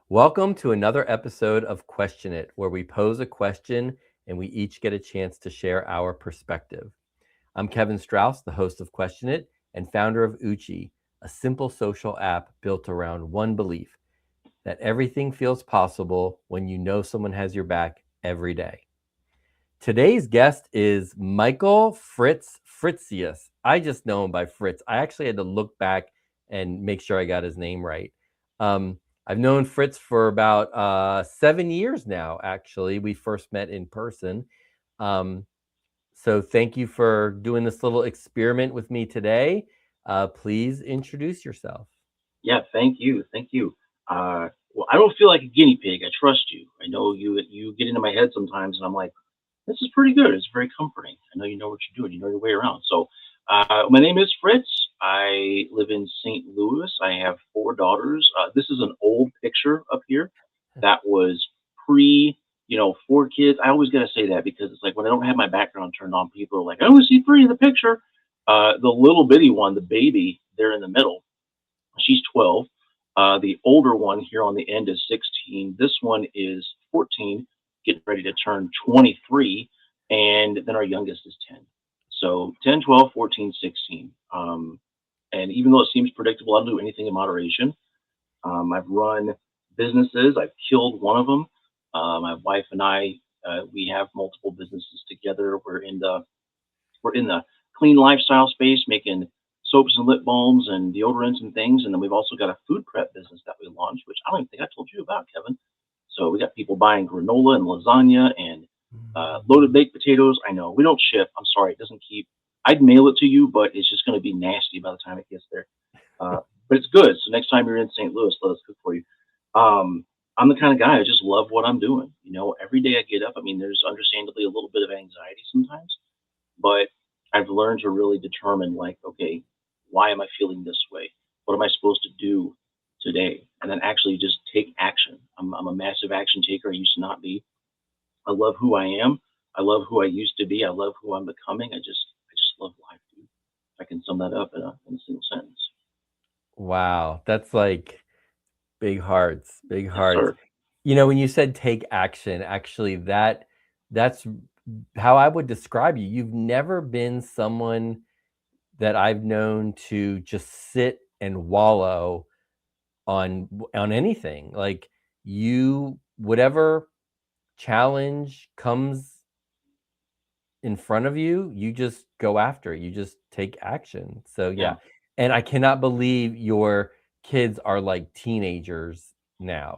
Welcome to another episode of Question It, where we pose a question and we each get a chance to share our perspective. I'm Kevin Strauss, the host of Question It and founder of Uchi, a simple social app built around one belief that everything feels possible when you know someone has your back every day. Today's guest is Michael Fritzius. I just know him by Fritz. I actually had to look back and make sure I got his name right. Um, I've known Fritz for about 7 years now, actually. We first met in person. Um, so thank you for doing this little experiment with me today. Please introduce yourself. Yeah, thank you, thank you. Well, I don't feel like a guinea pig. I trust you. I know you get into my head sometimes, and I'm like, this is pretty good. It's very comforting. I know you know what you're doing. You know your way around. So, my name is Fritz. I live in St. Louis. I have four daughters. This is an old picture up here. That was pre, four kids. I always got to say that because it's like when I don't have my background turned on, people are like, I only see three in the picture. The little bitty one, the baby, there in the middle. She's 12. The older one here on the end is 16. This one is 14, getting ready to turn 23. And then our youngest is 10. So 10, 12, 14, 16. And even though it seems predictable, I'll do anything in moderation. I've run businesses. I've killed one of them. My wife and I, we have multiple businesses together. We're in the clean lifestyle space, making soaps and lip balms and deodorants and things. And then we've also got a food prep business that we launched, which I don't even think I told you about, Kevin. So we got people buying granola and lasagna and loaded baked potatoes. I know we don't ship. I'm sorry, it doesn't keep. I'd mail it to you, but it's just going to be nasty by the time it gets there. Uh, but it's good. So next time you're in St. Louis, let us cook for you. Um, I'm the kind of guy I just love what I'm doing. Every day I get up. I mean, there's understandably a little bit of anxiety sometimes, but I've learned to really determine, like, okay, why am I feeling this way? What am I supposed to do today? And then actually just take action. I'm a massive action taker. I used to not be. I love who I am. I love who I used to be. I love who I'm becoming. I just love life, dude. I can sum that up in a single sentence. Wow, that's like big hearts, big Yes, hearts. sir. When you said take action, actually that's how I would describe you. You've never been someone that I've known to just sit and wallow on anything. Like you whatever challenge comes in front of you, you just go after it. You just take action. So yeah. Yeah. And I cannot believe your kids are like teenagers now.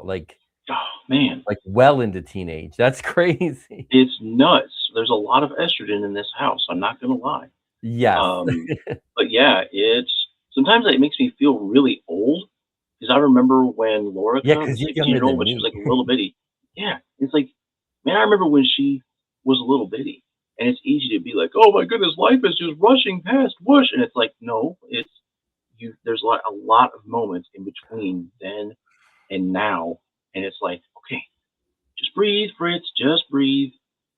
Oh man, Like well into teenage. That's crazy. it's nuts. There's a lot of estrogen in this house. I'm not gonna lie. Yes. Um, but yeah, it's sometimes it makes me feel really old because I remember when Yeah, Lorica, the because you're 16 younger year old, than when she was me. like a little bitty. Yeah, it's like, man, I remember when she was a little bitty, and it's easy to be like, oh my goodness, life is just rushing past, whoosh, and it's like, no, it's you. There's a lot of moments in between then and now, and it's like, okay, just breathe, Fritz, just breathe.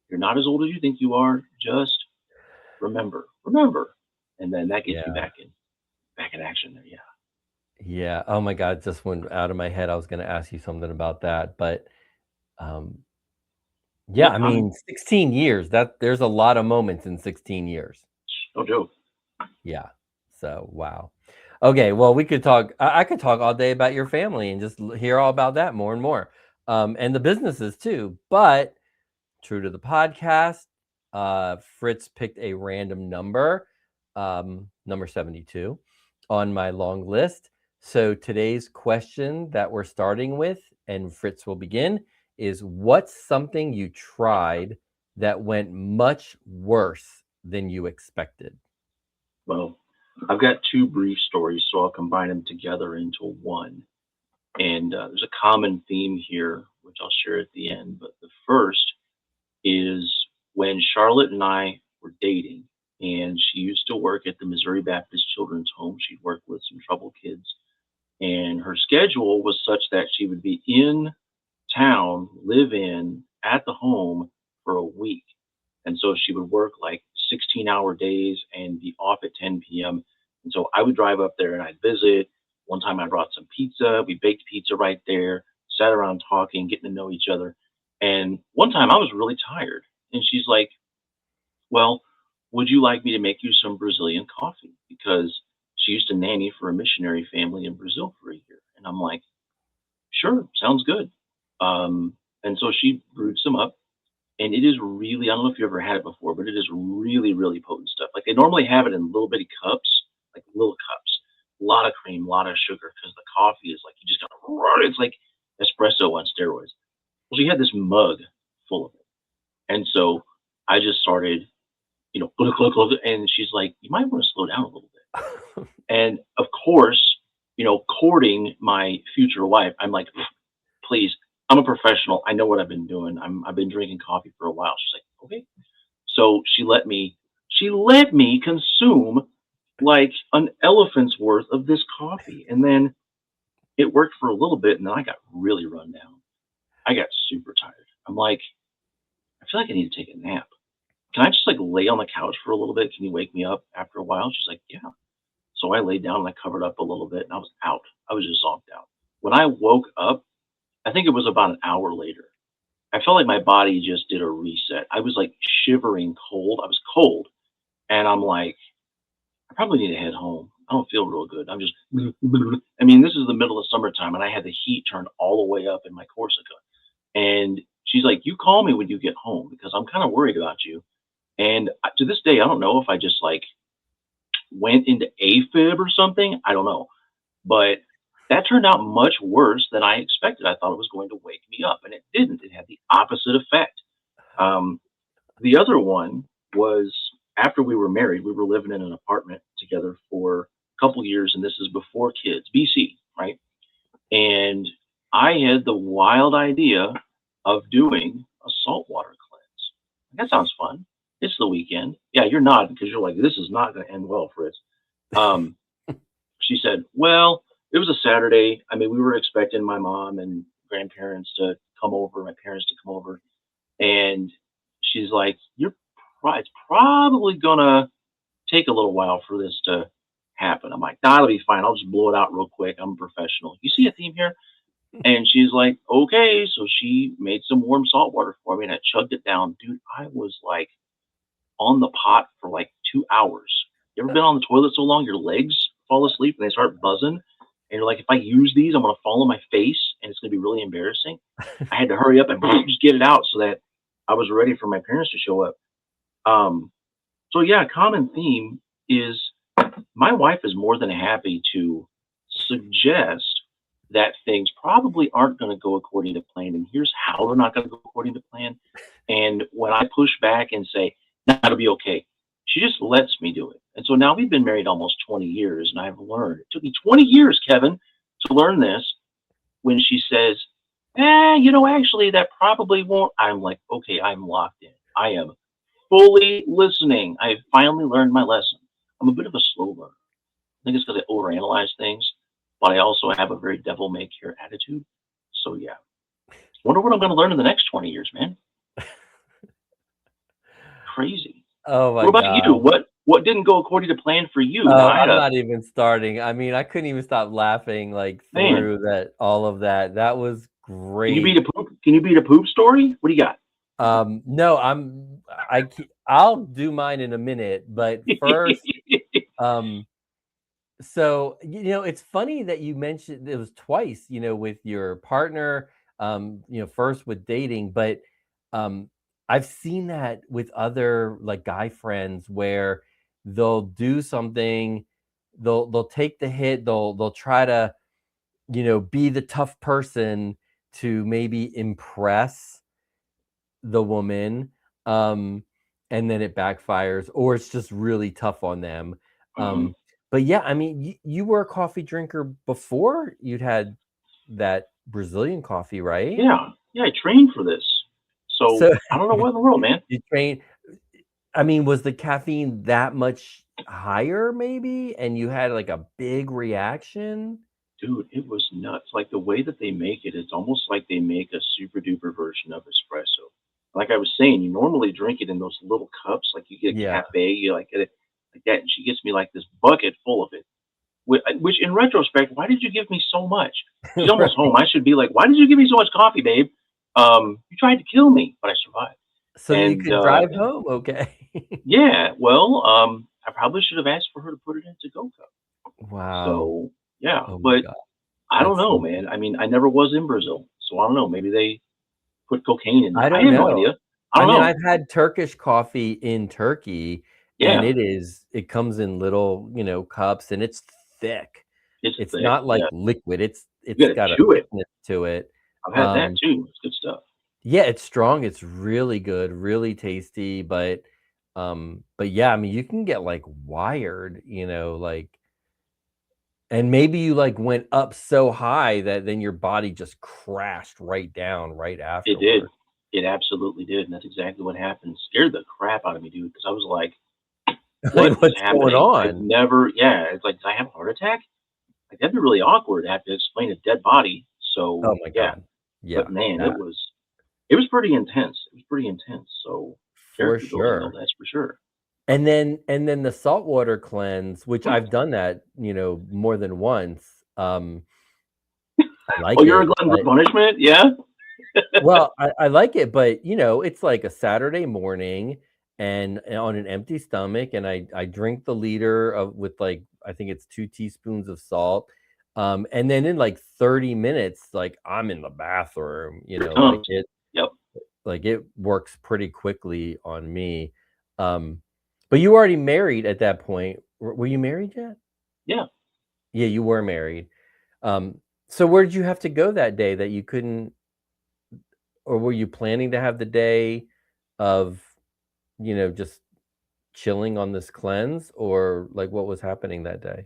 You're not as old as you think you are. Just remember, and then that gets you Yeah. back in action there. Yeah. Yeah. Oh my God, it just went out of my head. I was gonna ask you something about that. But um yeah, Yeah, I I'm mean 16 years, that there's a lot of moments in 16 years. no joke. Yeah. So wow. Okay, well, we could talk. I could talk all day about your family and just hear all about that more and more, and the businesses too. But true to the podcast, Fritz picked a random number, number 72, on my long list. So today's question that we're starting with, and Fritz will begin, is what's something you tried that went much worse than you expected? Well, I've got two brief stories, so I'll combine them together into one. And there's a common theme here, which I'll share at the end. But the first is when Charlotte and I were dating, and she used to work at the Missouri Baptist Children's Home. She'd work with some troubled kids, and her schedule was such that she would be in town, live in at the home for a week. And so she would work like 16-hour days and be off at 10 p.m. And so I would drive up there and I'd visit. One time I brought some pizza. We baked pizza right there. sat around talking, getting to know each other. And one time I was really tired, and she's like, "Well, would you like me to make you some Brazilian coffee?" Because she used to nanny for a missionary family in Brazil for a year. And I'm like, "Sure, sounds good." And so she brewed some up, and it is really, I don't know if you ever had it before, but it is really, really potent stuff. Like they normally have it in little bitty cups, like little cups, a lot of cream, a lot of sugar, because the coffee is like you just gotta run. It's like espresso on steroids. Well, she had this mug full of it, and so I just started, glug, glug, glug, and she's like, "You might want to slow down a little bit." And of course, courting my future wife, I'm like, please, I'm a professional. I know what I've been doing. I've been drinking coffee for a while. She's like, okay. So she let me consume like an elephant's worth of this coffee. And then it worked for a little bit, and then I got really run down. I got super tired. I'm like, I feel like I need to take a nap. Can I just like lay on the couch for a little bit? Can you wake me up after a while? She's like, yeah. So I laid down and I covered up a little bit, and I was out. I was just zonked out. When I woke up, I think it was about an hour later. I felt like my body just did a reset. I was like shivering cold. I was cold. And I'm like, I probably need to head home. I don't feel real good. I'm just, I mean, this is the middle of summertime, and I had the heat turned all the way up in my Corsica. And she's like, you call me when you get home because I'm kind of worried about you. And to this day, I don't know if I just like went into AFib or something. I don't know. But that turned out much worse than I expected. I thought it was going to wake me up, and it didn't. It had the opposite effect. Um, the other one was after we were married, we were living in an apartment together for a couple years, and this is before kids, BC, right? And I had the wild idea of doing a saltwater cleanse. That sounds fun. It's the weekend. Yeah, you're nodding because you're like, this is not going to end well, Fritz. Um, she said, well, it was a Saturday. I mean, we were expecting my mom and grandparents to come over, my parents to come over. And she's like, it's probably going to take a little while for this to happen. I'm like, nah, it'll be fine. I'll just blow it out real quick. I'm a professional. You see a theme here? And she's like, okay. So she made some warm salt water for me, and I chugged it down. Dude, I was like on the pot for like 2 hours. You ever been on the toilet so long your legs fall asleep and they start buzzing? And you're like, if I use these, I'm going to fall on my face and it's going to be really embarrassing. I had to hurry up and just get it out so that I was ready for my parents to show up. So, yeah, a common theme is my wife is more than happy to suggest that things probably aren't going to go according to plan. And here's how they're not going to go according to plan. And when I push back and say, no, it'll be okay, she just lets me do it. And so now we've been married almost 20 years, and I've learned. It took me 20 years, Kevin, to learn this. When she says, actually, that probably won't. I'm like, okay, I'm locked in. I am fully listening. I've finally learned my lesson. I'm a bit of a slow learner. I think it's because I overanalyze things, but I also have a very devil may care attitude. So, yeah. Wonder what I'm going to learn in the next 20 years, man. Crazy. Oh my What about you? God. What didn't go according to plan for you? Oh, Now I had I'm a not even starting. I mean, I couldn't even stop laughing like man. through that all of that. That was Can you beat great. a poop? Can you beat a poop story? What do you got? No, I'll do mine in a minute, but first, um, so it's funny that you mentioned it was twice, with your partner, first with dating, but um, I've seen that with other like guy friends where they'll do something, they'll take the hit, they'll try to, be the tough person to maybe impress the woman, um, and then it backfires, or it's just really tough on them. Mhm. But yeah, I mean, you were a coffee drinker before you'd had that Brazilian coffee, right? Yeah, yeah. I trained for this, so So I don't know what in the world, man. you train. I mean, was the caffeine that much higher, maybe, and you had like a big reaction? Dude, it was nuts. Like the way that they make it, it's almost like they make a super duper version of espresso. Like I was saying, you normally drink it in those little cups, like you get a Yeah. cafe, you like get it like that. And she gets me like this bucket full of it. Which in retrospect, why did you give me so much? She's almost Right. home. I should be like, why did you give me so much coffee, babe? You tried to kill me, but I survived. So you And could drive home, okay. yeah, well, I probably should have asked for her to put it into go cup. Wow. So yeah, Oh my but god. I don't That's know, so man. I mean, I never was in Brazil, so I don't know. Maybe they put cocaine in there. I I don't have no know. idea. I I don't mean, know. I've had Turkish coffee in Turkey, and Yeah, it comes in little, cups, and it's thick. it's It's thick. not like Yeah, liquid. you It's gotta got a chew it. thickness to it. I've had that Um, too. It's good stuff. yeah, it's strong. It's really good, really tasty, but yeah, I mean, you can get like wired, like, and maybe you like went up so high that then your body just crashed right down right It did. afterward. It absolutely did, and that's exactly what happened. Scared the crap out of me, dude, because I was like, "What Like, is what's going happening?" I've on? never. Yeah, it's like, did I have a heart attack? Like that'd be really awkward to have to explain a dead body. So Oh my yeah, god. Yeah, but man, that it was pretty intense. It was pretty intense. So for character building, though, sure. that's for sure. And then the saltwater cleanse, which I've done that, more than once. I Oh, like you're a it, glutton for but punishment? Yeah. well, I like it, but, it's like a Saturday morning and on an empty stomach, and I drink the liter of with, like, I think it's 2 teaspoons of salt, and then in, like, 30 minutes, like, I'm in the bathroom, Here it comes. Yep. like, it works pretty quickly on me, um, but you were already married at that point. Were you married yet? Yeah. Yeah, you were married, um, so where did you have to go that day that you couldn't, or were you planning to have the day of, just chilling on this cleanse, or, like, what was happening that day?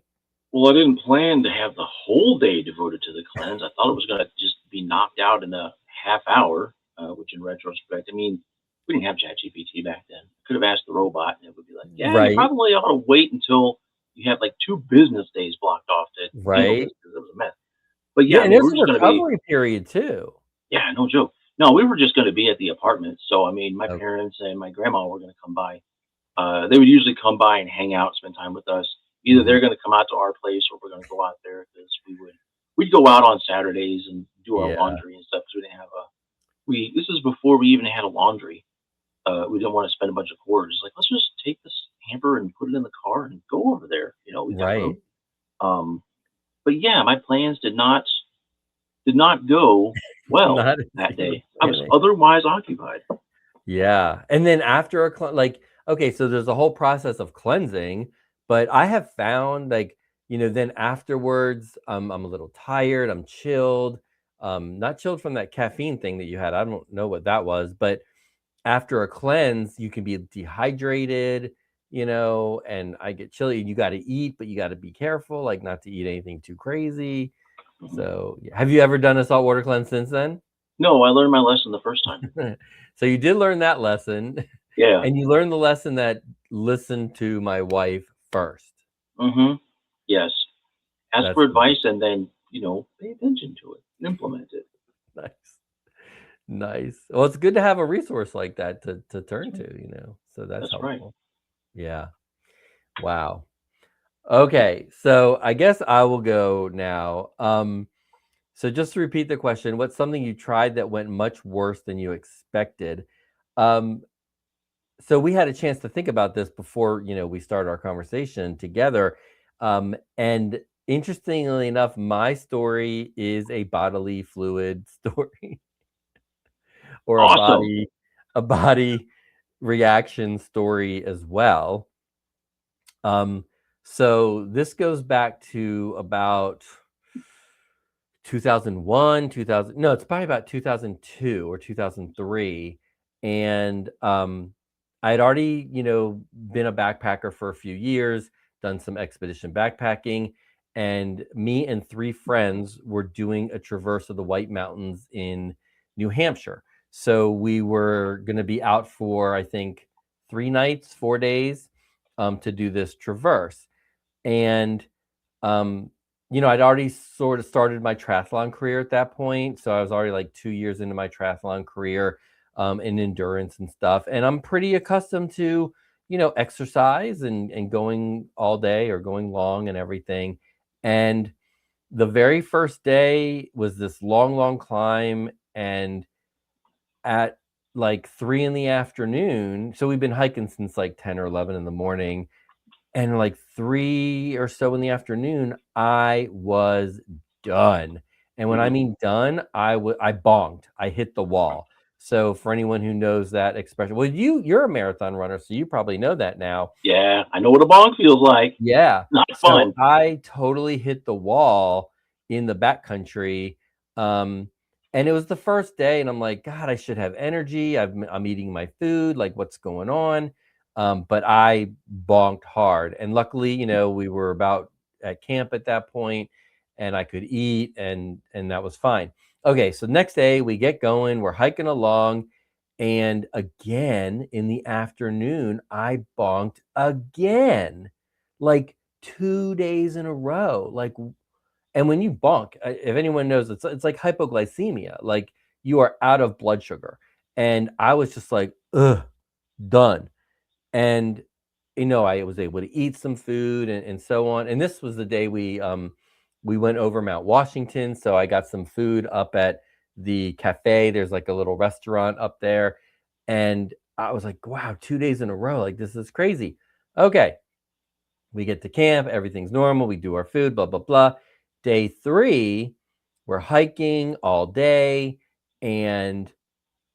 Well, I didn't plan to have the whole day devoted to the cleanse. I thought it was going to just be knocked out in a half hour, which in retrospect, I mean, we didn't have ChatGPT back then. Could have asked the robot and it would be like, yeah, you Right, probably ought to wait until you have like 2 business days blocked off to handle right. this because it was a mess. But yeah, Yeah, I and mean, we there's were a just going to be, recovery period too. yeah, no joke. No, we were just going to be at the apartment. So, I mean, my Oh, parents and my grandma were going to come by. They would usually come by and hang out, spend time with us. Either mhm, they're going to come out to our place or we're going to go out there because we'd go out on Saturdays and do our yeah, laundry and stuff because we didn't have a we this is before we even had a laundry. We didn't want to spend a bunch of quarters. Like let's just take this hamper and put it in the car and go over there. We got room. right. Um, but yeah, my plans did not go well Not as that you were day. I was planning. otherwise occupied. Yeah, and then after like, okay, so there's a whole process of cleansing, but I have found, like, then afterwards, I'm a little tired, I'm chilled, not chilled from that caffeine thing that you had, I don't know what that was, but after a cleanse, you can be dehydrated, and I get chilly, and you gotta eat, but you gotta be careful, like, not to eat anything too crazy. Mhm. So, yeah. Have you ever done a saltwater cleanse since then? No, I learned my lesson the first time. So you did learn that lesson, Yeah. and you learned the lesson that listen to my wife first. Hmm. Yes. Ask That's for nice. advice and then, pay attention to it, implement it. Nice. Nice. Well, it's good to have a resource like that to That's turn right. to, so that's That's right. helpful. Yeah. Wow. Okay, so I guess I will go now. So just to repeat the question, what's something you tried that went much worse than you expected? Um, so we had a chance to think about this before, we started our conversation together. And interestingly enough, my story is a bodily fluid story or Awesome. a body reaction story as well. Um, so this goes back to about 2001, 2000, no, it's probably about 2002 or 2003. And I had already, been a backpacker for a few years, done some expedition backpacking, and me and three friends were doing a traverse of the White Mountains in New Hampshire. So we were going to be out for, I think, 3 nights, 4 days, to do this traverse. And um, I'd already sort of started my triathlon career at that point, so I was already like 2 years into my triathlon career, in endurance and stuff. And I'm pretty accustomed to, exercise and going all day or going long and everything. And the very first day was this long, long climb. And at like 3 in the afternoon, so we've been hiking since like 10 or 11 in the morning. And like 3 or so in the afternoon, I was done. And when I Mhm. mean done, I bonked. I hit the wall. So for anyone who knows that expression, well, you're a marathon runner, so you probably know that now. Yeah, I know what a bonk feels like. Yeah. Not So fun. I totally hit the wall in the backcountry. Um, and it was the first day, and I'm like, God, I should have energy. I'm eating my food. Like, what's going on? But I bonked hard. And luckily, we were about at camp at that point, and I could eat, and that was fine. Okay, so next day we get going, we're hiking along, and again in the afternoon, I bonked again, like 2 days in a row. Like, and when you bonk, if anyone knows, it's like hypoglycemia. Like you are out of blood sugar, and I was just like, ugh, done. And I was able to eat some food and so on. And this was the day we went over Mount Washington, so I got some food up at the cafe. There's like a little restaurant up there, and I was like, wow, 2 days in a row, like this is crazy. Okay, we get to camp, everything's normal, we do our food, blah blah blah. Day 3, we're hiking all day, and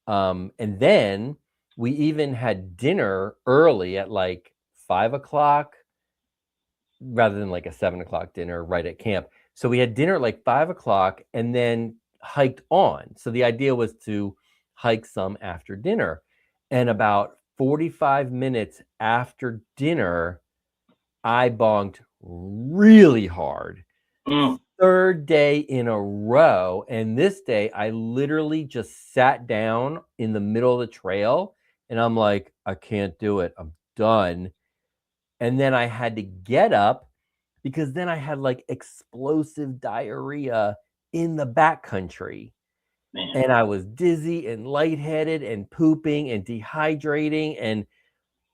then we even had dinner early at like 5 o'clock rather than like a 7 o'clock dinner right at camp. So we had dinner at like 5 o'clock and then hiked on. So the idea was to hike some after dinner. And about 45 minutes after dinner, I bonked really hard. Mm, Third day in a row. And this day, I literally just sat down in the middle of the trail and I'm like, I can't do it. I'm done. And then I had to get up because then I had like explosive diarrhea in the backcountry. man. And I was dizzy and lightheaded and pooping and dehydrating. And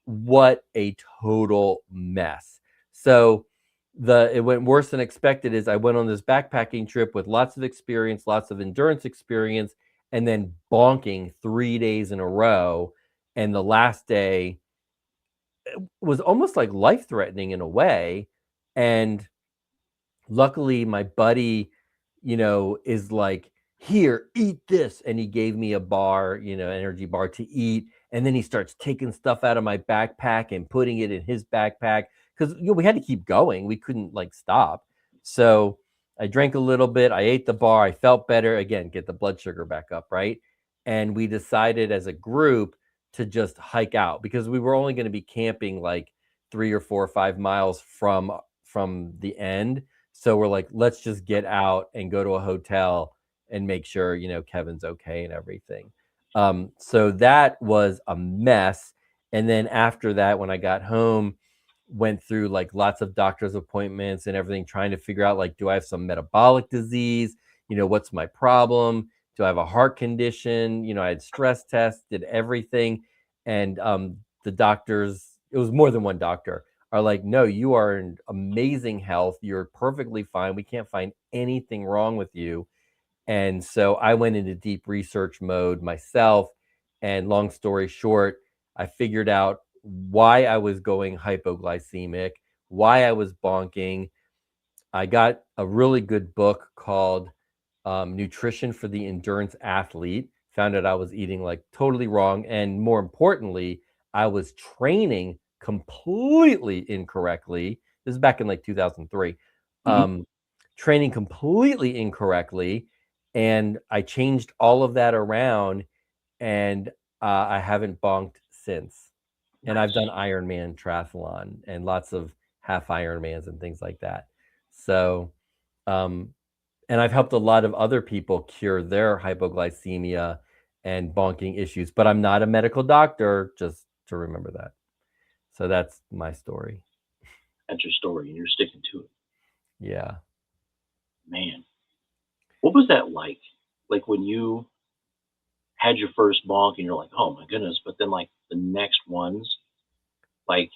what a total mess. So it went worse than expected is I went on this backpacking trip with lots of experience, lots of endurance experience, and then bonking 3 days in a row. And the last day was almost like life threatening in a way. And luckily my buddy, is like, here, eat this. And he gave me a bar, energy bar to eat. And then he starts taking stuff out of my backpack and putting it in his backpack because we had to keep going. We couldn't like stop. So I drank a little bit. I ate the bar. I felt better. Again, get the blood sugar back up, right? And we decided as a group to just hike out because we were only going to be camping like 3 or 4 or 5 miles from the end. So we're like, let's just get out and go to a hotel and make sure, Kevin's okay and everything. So that was a mess. And then after that, when I got home, went through like lots of doctor's appointments and everything, trying to figure out like, do I have some metabolic disease? What's my problem? Do I have a heart condition? I had stress tests, did everything. And the doctors, it was more than one doctor, are like, no, you are in amazing health. You're perfectly fine. We can't find anything wrong with you. And so I went into deep research mode myself. And long story short, I figured out why I was going hypoglycemic, why I was bonking. I got a really good book called Nutrition for the Endurance Athlete. Found out I was eating like totally wrong. And more importantly, I was training completely incorrectly. This is back in like 2003. Hmm. Training completely incorrectly. And I changed all of that around, and I haven't bonked since. And I've done Nice. Ironman triathlon and lots of half Ironmans and things like that. So, um, and I've helped a lot of other people cure their hypoglycemia and bonking issues, but I'm not a medical doctor, just to remember that. So that's my story. That's your story, and you're sticking to it. Yeah. Man, what was that like? Like when you had your first bonk and you're like, oh my goodness, but then like the next ones, like,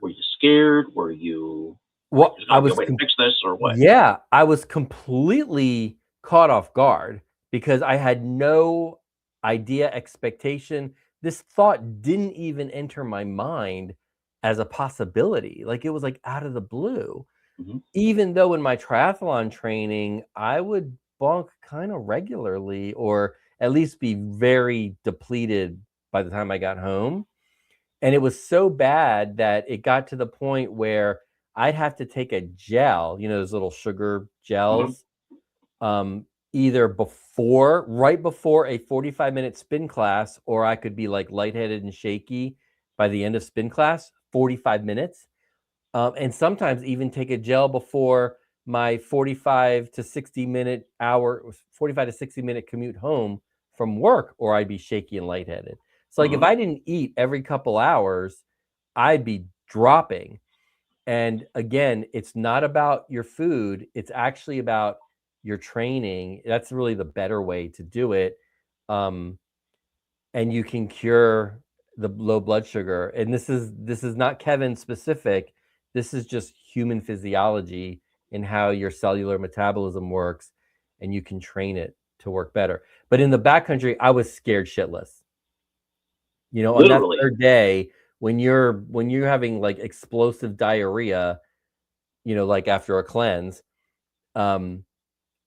were you scared? Were you? Like, Well, there's I got to be a was way to fix this, or what? yeah, I was completely caught off guard because I had no idea, expectation. This thought didn't even enter my mind as a possibility. Like it was like out of the blue. Hmm. Even though in my triathlon training, I would bunk kind of regularly or at least be very depleted by the time I got home. And it was so bad that it got to the point where I'd have to take a gel, those little sugar Hmm. gels, either right before a 45-minute spin class, or I could be like lightheaded and shaky by the end of spin class, 45 minutes. And sometimes even take a gel before my 45 to 60 minute commute home from work, or I'd be shaky and lightheaded. So like if Hmm. I didn't eat every couple hours, I'd be dropping. And again, it's not about your food, it's actually about your training. That's really the better way to do it. Um, and you can cure the low blood sugar. And this is not Kevin specific. This is just human physiology and how your cellular metabolism works, and you can train it to work better. But in the backcountry, I was scared shitless. On that Literally. third day, when you're having like explosive diarrhea, like after a cleanse, um,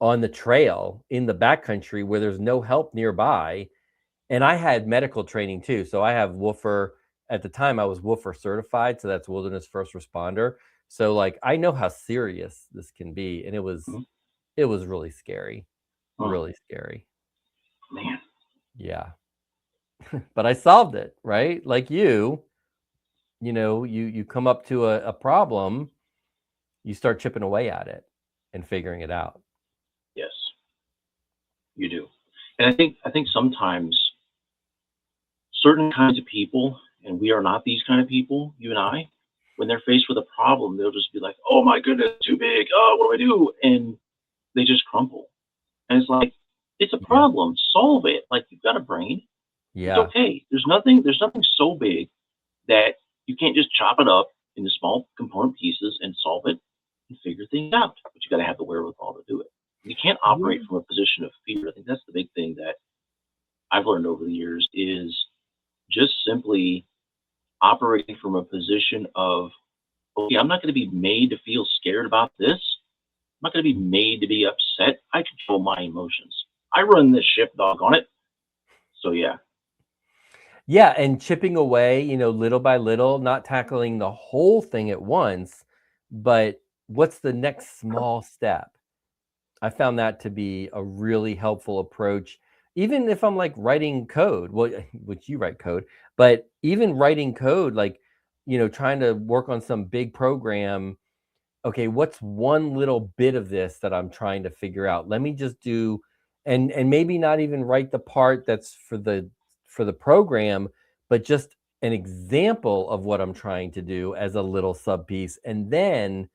on the trail in the backcountry where there's no help nearby. And I had medical training too. So I have Woofer. At the time, I was Woofer certified. So that's Wilderness First Responder. So like I know how serious this can be. And it was Mhm. it was really scary. Oh, Really scary. man. Yeah. But I solved it, right? Like you come up to a problem, you start chipping away at it and figuring it out. Yes, you do. And I think sometimes certain kinds of people, and we are not these kind of people, you and I, when they're faced with a problem, they'll just be like, "Oh my goodness, too big. Oh, what do I do?" And they just crumple. And it's like, it's a Yeah. problem. Solve it. Like, you've got a brain. It's Yeah. okay. There's nothing so big that you can't just chop it up into small component pieces and solve it and figure things out. But you got to have the wherewithal to do it. You can't operate Yeah. from a position of fear. I think that's the big thing that I've learned over the years is just simply operating from a position of, okay, I'm not going to be made to feel scared about this. I'm not going to be made to be upset. I control my emotions. I run this ship, dog on it. So yeah, Yeah, and chipping away, little by little, not tackling the whole thing at once, but what's the next small step? I found that to be a really helpful approach. Even if I'm like writing code, well, which you write code, but even writing code, like, trying to work on some big program. Okay, what's one little bit of this that I'm trying to figure out? Let me just do, and maybe not even write the part that's for the program, but just an example of what I'm trying to do as a little sub piece, and then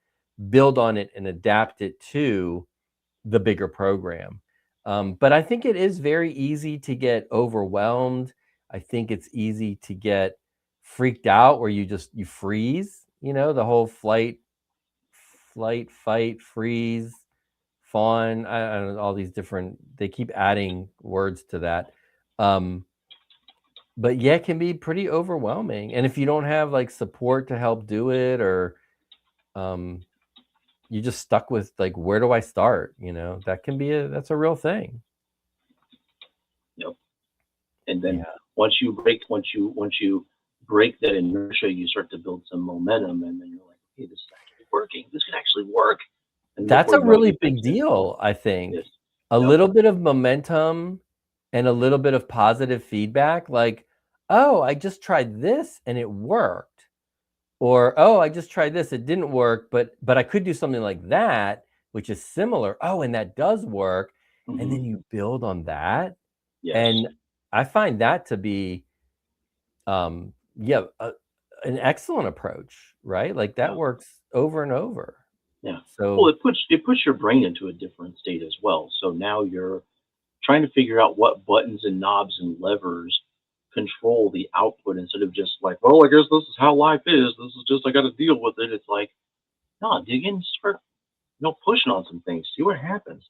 build on it and adapt it to the bigger program. But I think it is very easy to get overwhelmed. I think it's easy to get freaked out where you freeze, the whole flight, fight, freeze, fawn. I don't know, all these different, they keep adding words to that. Um, but yeah, it can be pretty overwhelming. And if you don't have like support to help do it, or um, you just stuck with like, where do I start? That's a real thing. you know. And then Yeah. once you break that inertia, you start to build some momentum, and then you're like, okay, this is actually working. This can actually work. And That's before a you know it, really you fix big it. deal, I Yes. think. A Yep. little bit of momentum and a little bit of positive feedback, like, oh, I just tried this and it worked. Or, oh, I just tried this, it didn't work, but I could do something like that, which is similar. Oh, and that does work. And Hmm. then you build on that. Yes. And I find that to be yeah, an excellent approach, right? Like that Yeah. works over and over. Yeah. Well, So it puts your brain into a different state as well. So now you're trying to figure out what buttons and knobs and levers control the output instead of just like, well, I guess this is how life is. This is just I got to deal with it. It's like, no, dig in, start, pushing on some things, see what happens.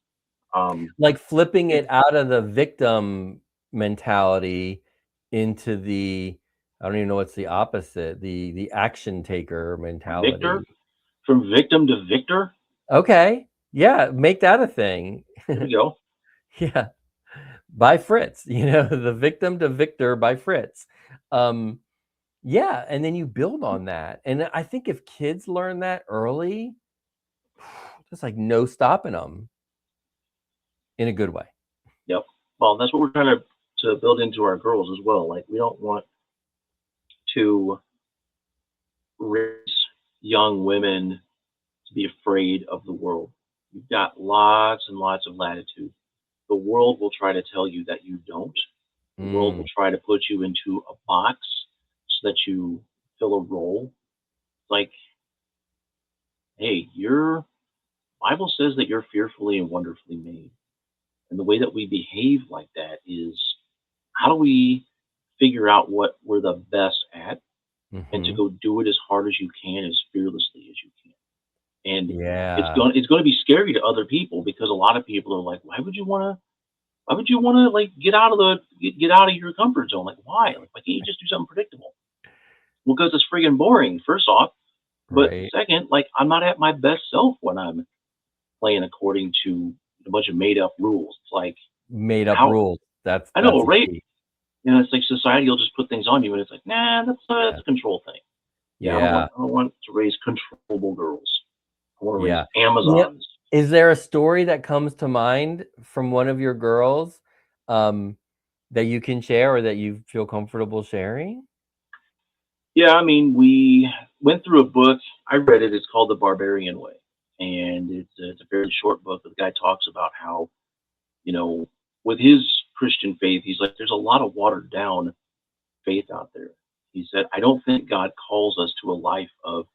Like flipping It, it out of the victim mentality into the, I don't even know what's the opposite, the action taker Victor, mentality. from victim to victor. Okay. Yeah, make that a thing. There we go. Yeah. By Fritz, the victim to victor by Fritz. Yeah, and then you build on that. And I think if kids learn that early, there's like no stopping them in a good way. Yep. Well, that's what we're trying to build into our girls as well. Like we don't want to raise young women to be afraid of the world. You've got lots and lots of latitude. The world will try to tell you that you don't. The world will Mm, try to put you into a box so that you fill a role. Like, hey, your Bible says that you're fearfully and wonderfully made. And the way that we behave like that is, how do we figure out what we're the best at and to hmm. go do it as hard as you can, as fearlessly as you can? And Yeah, it's going to be scary to other people, because a lot of people are like, why would you want to like get out of your comfort zone? Like, why? Like, why can't you just do something predictable? Well, because it's friggin' boring, first off. But right. second, like, I'm not at my best self when I'm playing according to a bunch of made up rules. It's like, Made up how, rules. That's I know, that's a right? key. It's like society will just put things on you, and it's like, nah, that's Yeah. a control thing. Yeah, Yeah. I don't want to raise controllable girls. I want to raise Yeah. Yeah. Amazons. Is there a story that comes to mind from one of your girls, um, that you can share or that you feel comfortable sharing? Yeah, I mean, we went through a book. I read it. It's called The Barbarian Way, and it's a fairly short book. But the guy talks about how, you know, with his Christian faith, he's like, there's a lot of watered down faith out there. He said, I don't think God calls us to a life of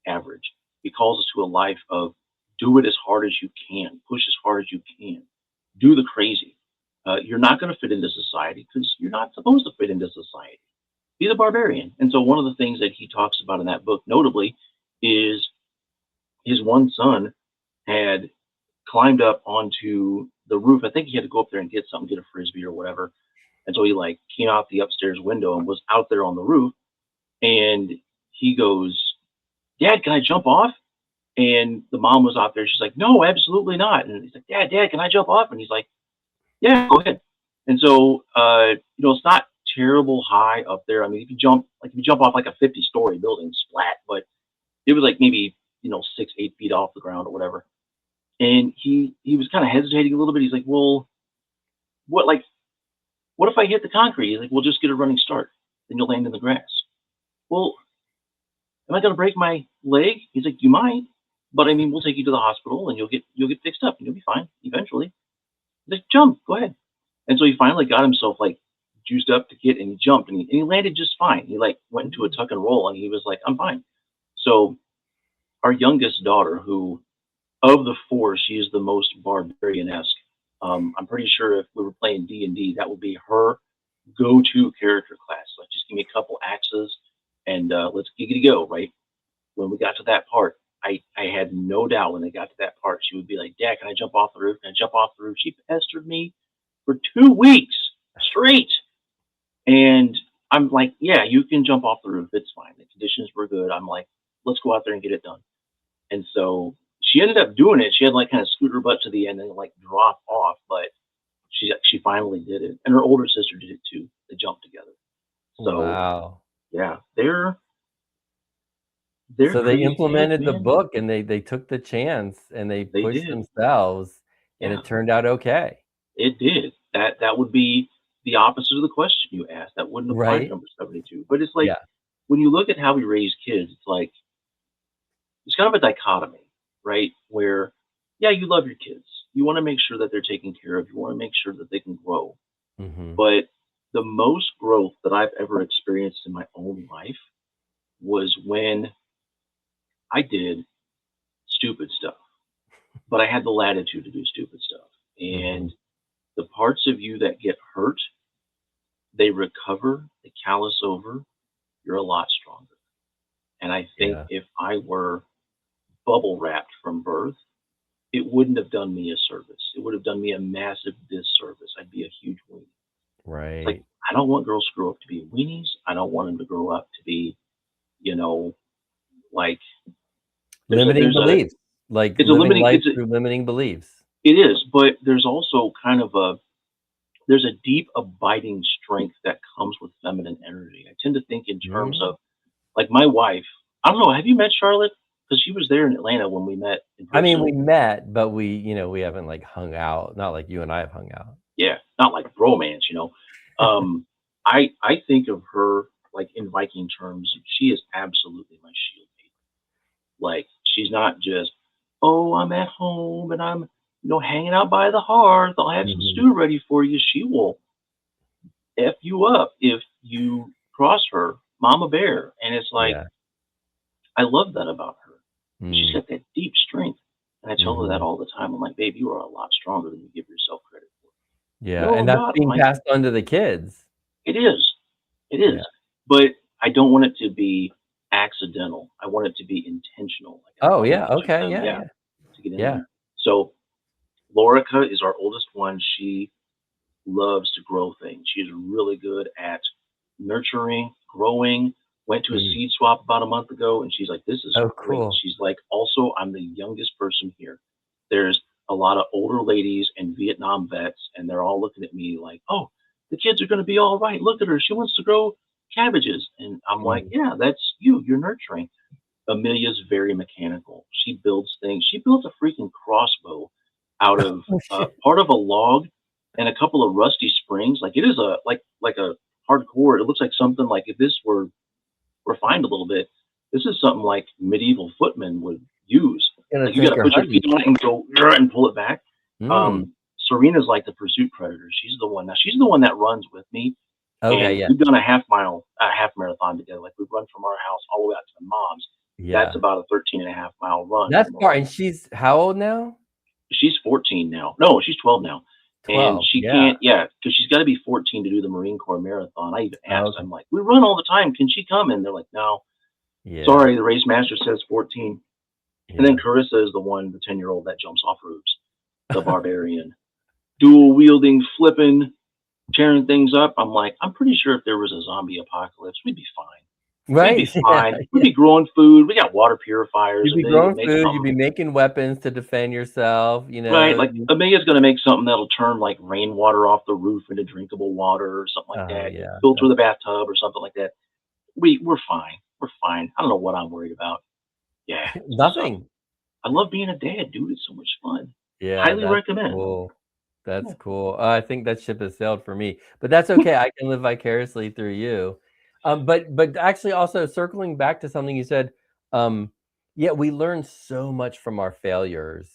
average. He calls us to a life of do it as hard as you can, push as hard as you can, do the crazy. You're not going to fit into society because you're not supposed to fit into society. Be the barbarian. And so one of the things that he talks about in that book, notably, is his one son had climbed up onto the roof. I think he had to go up there and get something, get a frisbee or whatever. And so he like came out the upstairs window and was out there on the roof. And he goes, Dad, can I jump off? And the mom was out there. She's like, no, absolutely not. And he's like, Dad, can I jump off? And he's like, yeah, go ahead. And so, it's not terrible high up there. I mean, if you jump off like a 50-story building, it's flat, but it was like maybe, 6, 8 feet off the ground or whatever. And he was kind of hesitating a little bit. He's like, well, what, like, what if I hit the concrete? He's like, well, just get a running start. Then you'll land in the grass. Well, am I going to break my leg? He's like, you might, but I mean, we'll take you to the hospital and you'll get fixed up and you'll be fine eventually. He's like, jump, go ahead. And so he finally got himself like juiced up to get, and he jumped, and he landed just fine. He like went into a tuck and roll, and he was like, I'm fine. So our youngest daughter, who of the four, she is the most barbarian-esque. I'm pretty sure if we were playing D&D, that would be her go-to character class. Like, just give me a couple axes and let's giggity go, right? When we got to that part, I had no doubt when they got to that part, she would be like, Dad, can I jump off the roof? Can I jump off the roof? She pestered me for 2 weeks straight. And I'm like, yeah, you can jump off the roof. It's fine. The conditions were good. I'm like, let's go out there and get it done. And so she ended up doing it. She had like kind of scoot her butt to the end and like drop off, but she finally did it. And her older sister did it too. They jumped together. So Wow. yeah, they're So they crazy kids, implemented the man. book and they took the chance and they They pushed did. themselves and Yeah, it turned out okay. it did. That would be the opposite of the question you asked. That wouldn't apply to Right? number 72. But it's like Yeah. when you look at how we raise kids, it's like it's kind of a dichotomy, right? Where, yeah, you love your kids. You want to make sure that they're taken care of. You want to make sure that they can grow. Hmm. But the most growth that I've ever experienced in my own life was when I did stupid stuff, but I had the latitude to do stupid stuff. Hmm. And the parts of you that get hurt, they recover, they callous over, you're a lot stronger. And I think Yeah. if I were bubble wrapped from birth, it wouldn't have done me a service. It would have done me a massive disservice. I'd be a huge weenie. Like, Right. I don't want girls to grow up to be weenies. I don't want them to grow up to be, you know, like Limiting there's a beliefs, like it's a living limiting life through limiting beliefs. it is, but there's also kind of there's a deep abiding strength that comes with feminine energy. I tend to think in terms Mhm. of like my wife. I don't know. Have you met Charlotte? Because she was there in Atlanta when we met in I mean, person. we met, but we haven't like hung out. Not like you and I have hung out. Yeah, not like bromance. Um, I think of her like in Viking terms. She is absolutely my shield maiden. Like she's not just, oh, I'm at home and I'm hanging out by the hearth. I'll have some Mhm. stew ready for you. She will f you up if you cross her, Mama Bear. And it's like Yeah. I love that about her. She's Mm. got that deep strength. And I tell her that Mhm. all the time. I'm like, babe, you are a lot stronger than you give yourself credit for. Yeah, No, and I'm that's not. I'm being like, passed on to the kids. it is. It Yeah. is. But I don't want it to be accidental. I want it to be intentional. Like I Oh, want to yeah, teach okay, them, yeah, yeah, yeah. to get in Yeah. there. So Lorica is our oldest one. She loves to grow things. She's really good at nurturing, growing. Went to a Mm. seed swap about a month ago, and she's like, "This is Oh, great." cool. She's like, "Also, I'm the youngest person here. There's a lot of older ladies and Vietnam vets, and they're all looking at me like, oh, the kids are going to be all right. Look at her. She wants to grow cabbages." And I'm like, Mm. "Yeah, that's you. You're nurturing." Amelia's very mechanical. She builds things. She built a freaking crossbow out of Oh, shit. part of a log and a couple of rusty springs. Like it is a like a hardcore. It looks like something like if this were refined a little bit, this is something like medieval footmen would use. Gonna Like you got take to her put your hunting. feet on it and go and pull it back. Mm. Serena's like the pursuit predator. She's the one. Now she's the one that runs with me, Okay, and yeah. we've done a half marathon together. Like we've run from our house all the way out to the mom's. That's Yeah. about a 13.5 mile run in That's the far, morning. and she's how old now? She's 14 now. No, she's 12 now. And 12, she yeah. can't, yeah, because she's got to be 14 to do the Marine Corps marathon. I even Oh, asked, okay. I'm like, we run all the time. Can she come? And they're like, no, Yeah, sorry, the race master says 14. And then yeah. Carissa is the one, the 10-year-old that jumps off roofs, the barbarian, dual wielding, flipping, tearing things up. I'm like, I'm pretty sure if there was a zombie apocalypse, we'd be fine. We'd Right, be yeah, fine. We'd yeah. be growing food. We got water purifiers. You'd be Amelia growing would make food, you'd something. be making weapons to defend yourself, Right, like Amelia's gonna make something that'll turn like rainwater off the roof into drinkable water or something like Oh, that. yeah, Filter that's the bathtub or something like that. We're fine. We're fine. I don't know what I'm worried about. Yeah, so nothing. I love being a dad, dude. It's so much fun. Yeah, Highly that's recommend. cool. That's Yeah. cool. I think that ship has sailed for me, but that's okay. I can live vicariously through you. But actually, also circling back to something you said, um, yeah, we learn so much from our failures,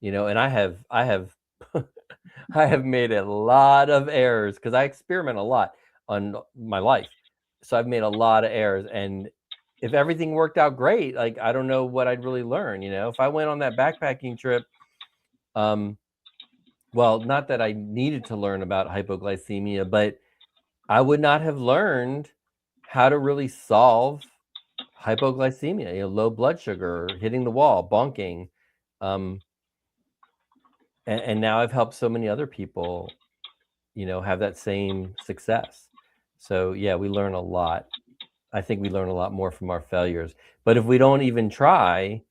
and I have I have made a lot of errors because I experiment a lot on my life, so I've made a lot of errors, and if everything worked out great, like I don't know what I'd really learn. If I went on that backpacking trip, um, well, not that I needed to learn about hypoglycemia, but I would not have learned how to really solve hypoglycemia, low blood sugar, hitting the wall, bonking. Um, and now I've helped so many other people, have that same success. So yeah, we learn a lot. I think we learn a lot more from our failures. But if we don't even try,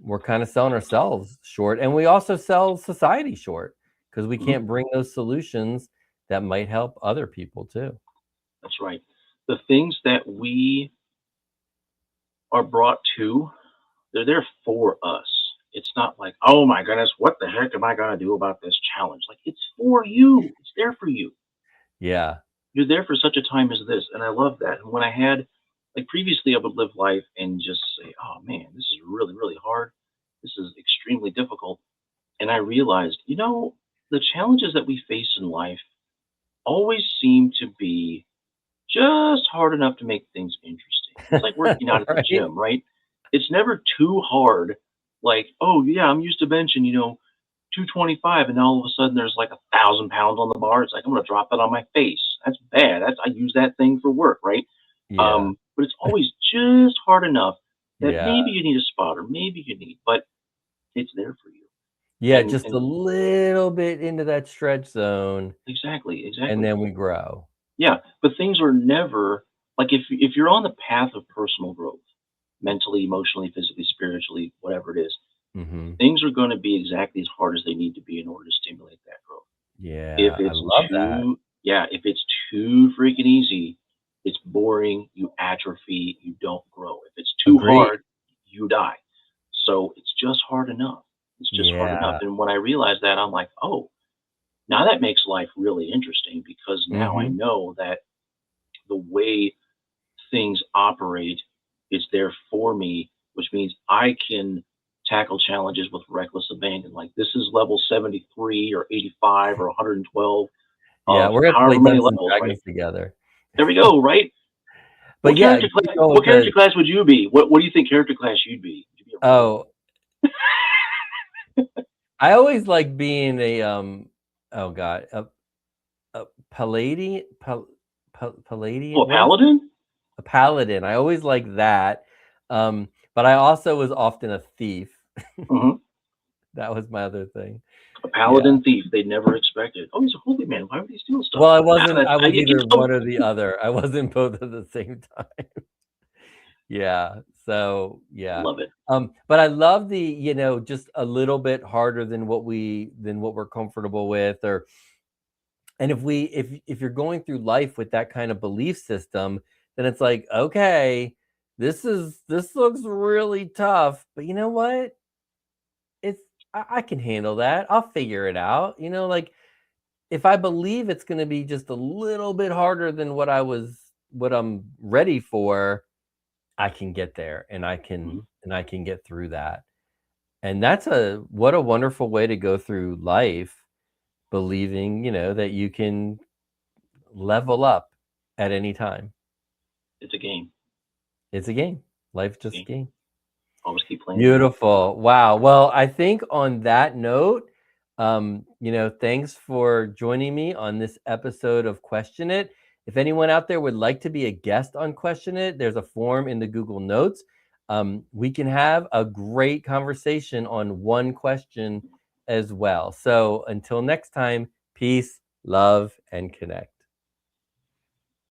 we're kind of selling ourselves short. And we also sell society short because we Mhm. can't bring those solutions that might help other people too. That's right. The things that we are brought to, they're there for us. It's not like, oh my goodness, what the heck am I gonna do about this challenge? Like it's for you. It's there for you. Yeah. You're there for such a time as this. And I love that. And when I had, like previously, I would live life and just say, oh man, this is really, really hard. This is extremely difficult. And I realized, the challenges that we face in life always seem to be just hard enough to make things interesting. It's like working out at the Right? gym, right? It's never too hard. Like, oh yeah, I'm used to benching, 225, and all of a sudden there's like 1,000 pounds on the bar. It's like I'm gonna drop that on my face. That's bad. I use that thing for work, right? Yeah. But it's always just hard enough that Yeah. maybe you need a spotter, maybe you need, but it's there for you. Yeah, just a And little bit into that stretch zone, exactly, and exactly. then we grow. Yeah, but things are never like if you're on the path of personal growth, mentally, emotionally, physically, spiritually, whatever it is, Mhm. things are going to be exactly as hard as they need to be in order to stimulate that growth. If Yeah, I it's love that. too, yeah, if it's too freaking easy, it's boring, you atrophy, you don't grow. If it's too Agreed. hard, you die. So it's just hard enough. It's just hard enough. Yeah. And when I realized that, I'm like, oh, now that makes life really interesting because now I Mhm. know that the way things operate is there for me, which means I can tackle challenges with reckless abandon. Like this is level 73 or 85 or 112 Yeah, of we're gonna have to play however many Dungeons& and levels, right? Dragons together. There we go, right? But yeah, keep going What with character the class would you be? What do you think character class you'd be? Would you be a rogue? oh, I always like being a, oh god, a Oh, Palladian, a what is it? paladin? A paladin, I always like that, but I also was often a thief. Hmm. That was my other thing. A Yeah. paladin thief. They never expected. Oh, he's a holy man. Why would he steal stuff? Well, Ah, that's I how was you get either some. one or the other. I wasn't both at the same time. Yeah. So, I yeah. love it. But I love the, just a little bit harder than what we're comfortable with, or and if you're going through life with that kind of belief system, then it's like, okay, this looks really tough, but you know what? It's I can handle that. I'll figure it out. Like if I believe it's going to be just a little bit harder than what I'm ready for, I can get there, and Mhm. I can get through that. And that's a what a wonderful way to go through life, believing, that you can level up at any time. It's a game. It's a game. Life's It's a just a game. game. Always keep playing the game. Beautiful. Wow. Well, I think on that note, thanks for joining me on this episode of Question It. If anyone out there would like to be a guest on Question It, there's a form in the Google Notes. We can have a great conversation on one question as well. So until next time, peace, love, and connect.